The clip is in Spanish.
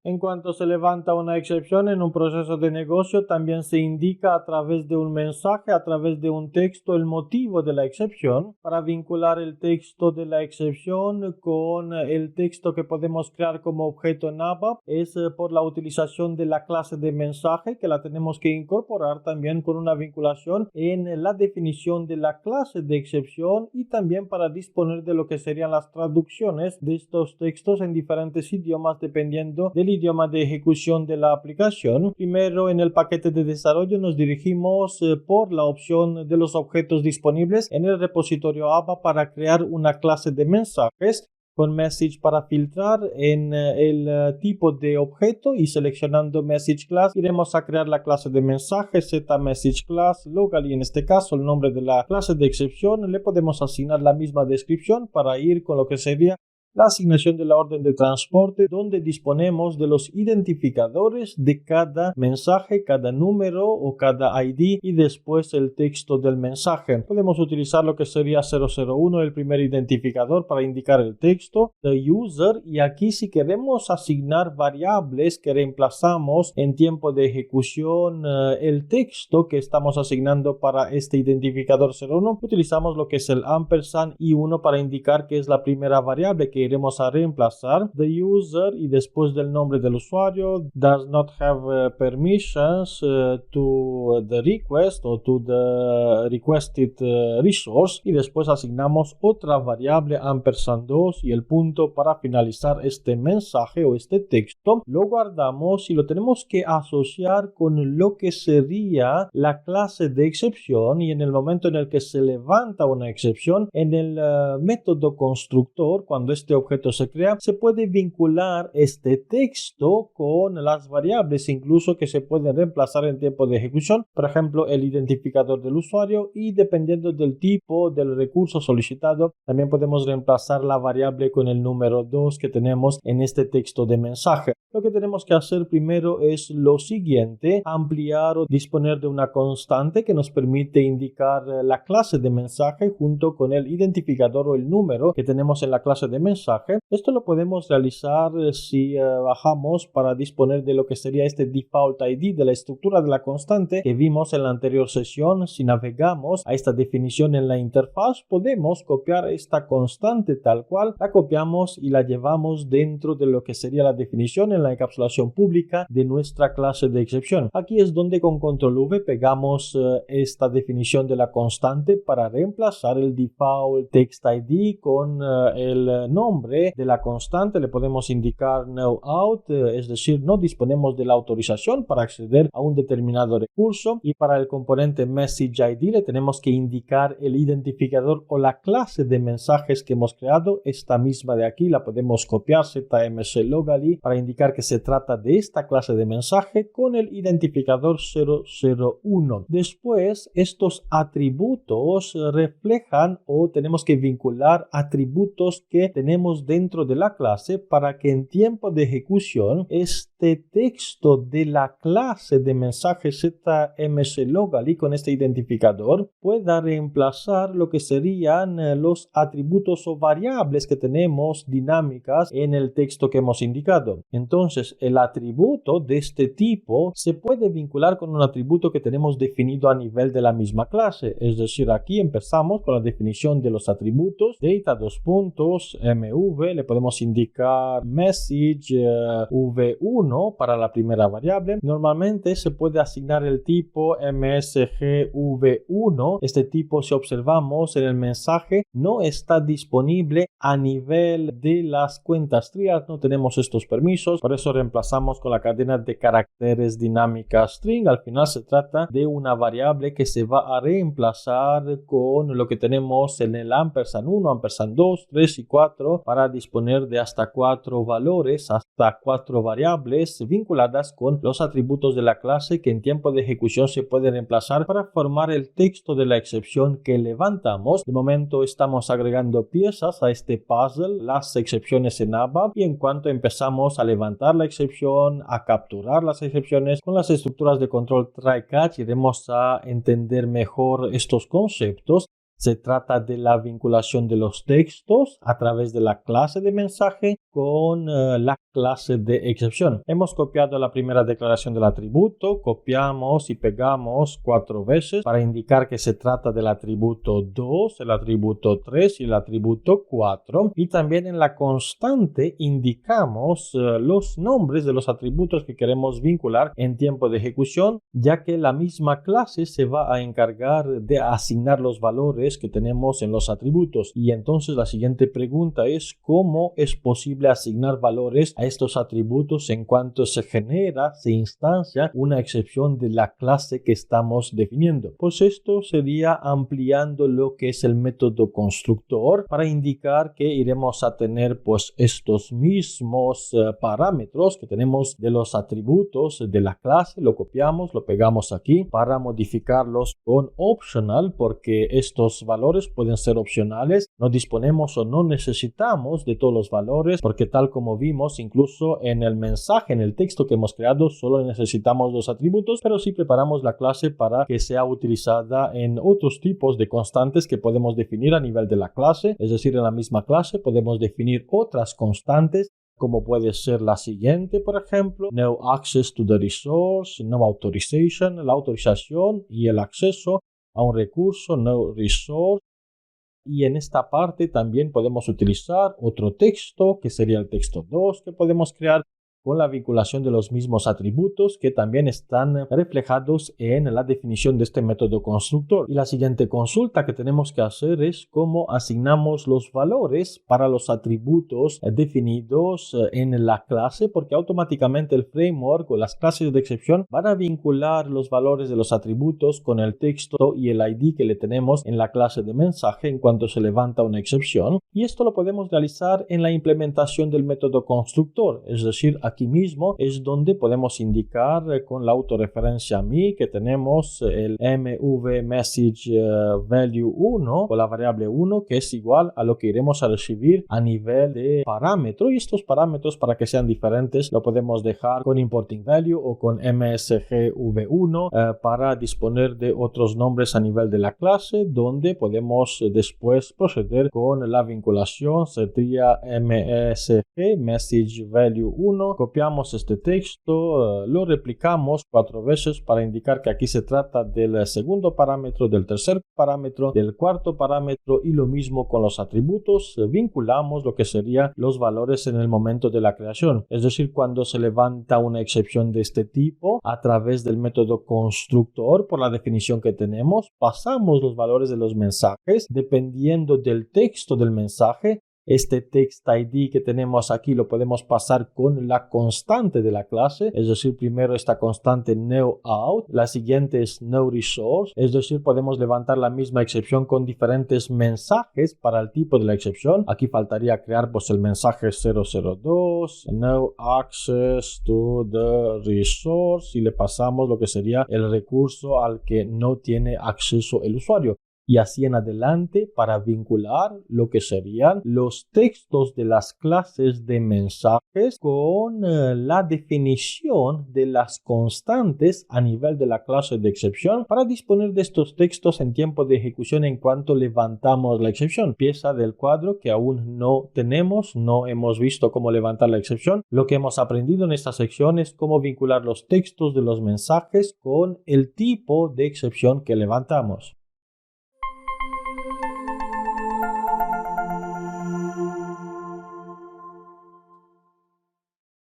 En cuanto se levanta una excepción en un proceso de negocio, también se indica a través de un mensaje, a través de un texto, el motivo de la excepción. Para vincular el texto de la excepción con el texto que podemos crear como objeto en ABAP, es por la utilización de la clase de mensaje, que la tenemos que incorporar también con una vinculación en la definición de la clase de excepción, y también para disponer de lo que serían las traducciones de estos textos en diferentes idiomas dependiendo del idioma de ejecución de la aplicación. Primero, en el paquete de desarrollo nos dirigimos por la opción de los objetos disponibles en el repositorio ABAP para crear una clase de mensajes con message para filtrar en el tipo de objeto, y seleccionando message class iremos a crear la clase de mensaje message class local, y en este caso el nombre de la clase de excepción le podemos asignar la misma descripción para ir con lo que sería la asignación de la orden de transporte, donde disponemos de los identificadores de cada mensaje, cada número o cada ID, y después el texto del mensaje. Podemos utilizar lo que sería 001, el primer identificador, para indicar el texto, the user, y aquí si queremos asignar variables que reemplazamos en tiempo de ejecución el texto que estamos asignando para este identificador 01, utilizamos lo que es el ampersand y 1 para indicar que es la primera variable que iremos a reemplazar. The user, y después del nombre del usuario, does not have permissions to the request o to the requested resource, y después asignamos otra variable ampersand 2 y el punto para finalizar este mensaje o este texto. Lo guardamos y lo tenemos que asociar con lo que sería la clase de excepción, y en el momento en el que se levanta una excepción en el método constructor, cuando este objeto se crea, se puede vincular este texto con las variables incluso que se pueden reemplazar en tiempo de ejecución, por ejemplo el identificador del usuario, y dependiendo del tipo del recurso solicitado también podemos reemplazar la variable con el número 2 que tenemos en este texto de mensaje. Lo que tenemos que hacer primero es lo siguiente: ampliar o disponer de una constante que nos permite indicar la clase de mensaje junto con el identificador o el número que tenemos en la clase de mensaje. Esto lo podemos realizar si bajamos para disponer de lo que sería este default ID de la estructura de la constante que vimos en la anterior sesión. Si navegamos a esta definición en la interfaz, podemos copiar esta constante tal cual, la copiamos y la llevamos dentro de lo que sería la definición en la encapsulación pública de nuestra clase de excepción. Aquí es donde con control V pegamos esta definición de la constante para reemplazar el default text ID con el nombre de la constante. Le podemos indicar no out, es decir, no disponemos de la autorización para acceder a un determinado recurso, y para el componente message ID le tenemos que indicar el identificador o la clase de mensajes que hemos creado. Esta misma de aquí la podemos copiar, ZMC locally, para indicar que se trata de esta clase de mensaje con el identificador 001. Después estos atributos reflejan o tenemos que vincular atributos que tenemos dentro de la clase para que en tiempo de ejecución este texto de la clase de mensaje ZMC locally con este identificador pueda reemplazar lo que serían los atributos o variables que tenemos dinámicas en el texto que hemos indicado. Entonces el atributo de este tipo se puede vincular con un atributo que tenemos definido a nivel de la misma clase, es decir, aquí empezamos con la definición de los atributos. Data MV, le podemos indicar message v1 para la primera variable. Normalmente se puede asignar el tipo msgv1. Este tipo, si observamos en el mensaje, no está disponible a nivel de las cuentas trias, no tenemos estos permisos, por eso reemplazamos con la cadena de caracteres dinámica string. Al final se trata de una variable que se va a reemplazar con lo que tenemos en el ampersand 1, ampersand 2, 3 y 4 para disponer de hasta 4 valores, hasta 4 variables vinculadas con los atributos de la clase que en tiempo de ejecución se pueden reemplazar para formar el texto de la excepción que levantamos. De momento estamos agregando piezas a este puzzle, las excepciones en ABAP, y en cuanto empezamos a levantar la excepción, a capturar las excepciones con las estructuras de control try catch, iremos a entender mejor estos conceptos. se trata de la vinculación de los textos a través de la clase de mensaje con la clase de excepción. Hemos copiado la primera declaración del atributo, copiamos y pegamos 4 veces para indicar que se trata del atributo 2, el atributo 3 y el atributo 4. Y también en la constante indicamos los nombres de los atributos que queremos vincular en tiempo de ejecución, ya que la misma clase se va a encargar de asignar los valores que tenemos en los atributos. Y entonces la siguiente pregunta es: ¿cómo es posible asignar valores a estos atributos en cuanto se instancia una excepción de la clase que estamos definiendo? Pues esto sería ampliando lo que es el método constructor para indicar que iremos a tener pues estos mismos parámetros que tenemos de los atributos de la clase. Lo copiamos, lo pegamos aquí para modificarlos con optional, porque estos valores pueden ser opcionales. No disponemos o no necesitamos de todos los valores, porque tal como vimos incluso en el mensaje, en el texto que hemos creado, solo necesitamos los atributos, pero si preparamos la clase para que sea utilizada en otros tipos de constantes que podemos definir a nivel de la clase. Es decir, en la misma clase podemos definir otras constantes, como puede ser la siguiente, por ejemplo, no access to the resource, no authorization, la autorización y el acceso a un recurso, no resource. Y en esta parte también podemos utilizar otro texto, que sería el texto 2, que podemos crear con la vinculación de los mismos atributos que también están reflejados en la definición de este método constructor. Y la siguiente consulta que tenemos que hacer es cómo asignamos los valores para los atributos definidos en la clase, porque automáticamente el framework o las clases de excepción van a vincular los valores de los atributos con el texto y el ID que le tenemos en la clase de mensaje en cuanto se levanta una excepción. Y esto lo podemos realizar en la implementación del método constructor, es decir, aquí mismo es donde podemos indicar con la autorreferencia me que tenemos el mvMessageValue1 o la variable 1, que es igual a lo que iremos a recibir a nivel de parámetro. Y estos parámetros, para que sean diferentes, lo podemos dejar con importing value o con msgv1 para disponer de otros nombres a nivel de la clase, donde podemos después proceder con la vinculación. Sería msg messageValue1. Copiamos este texto, lo replicamos 4 veces para indicar que aquí se trata del segundo parámetro, del tercer parámetro, del cuarto parámetro, y lo mismo con los atributos. Vinculamos lo que serían los valores en el momento de la creación, es decir, cuando se levanta una excepción de este tipo a través del método constructor. Por la definición que tenemos, pasamos los valores de los mensajes dependiendo del texto del mensaje. Este text ID que tenemos aquí lo podemos pasar con la constante de la clase, es decir, primero esta constante no_out, la siguiente es no_resource, es decir, podemos levantar la misma excepción con diferentes mensajes para el tipo de la excepción. Aquí faltaría crear pues el mensaje 002, no access to the resource, y le pasamos lo que sería el recurso al que no tiene acceso el usuario. Y así en adelante para vincular lo que serían los textos de las clases de mensajes con la definición de las constantes a nivel de la clase de excepción, para disponer de estos textos en tiempo de ejecución en cuanto levantamos la excepción. Pieza del cuadro que aún no tenemos, no hemos visto cómo levantar la excepción. Lo que hemos aprendido en esta sección es cómo vincular los textos de los mensajes con el tipo de excepción que levantamos.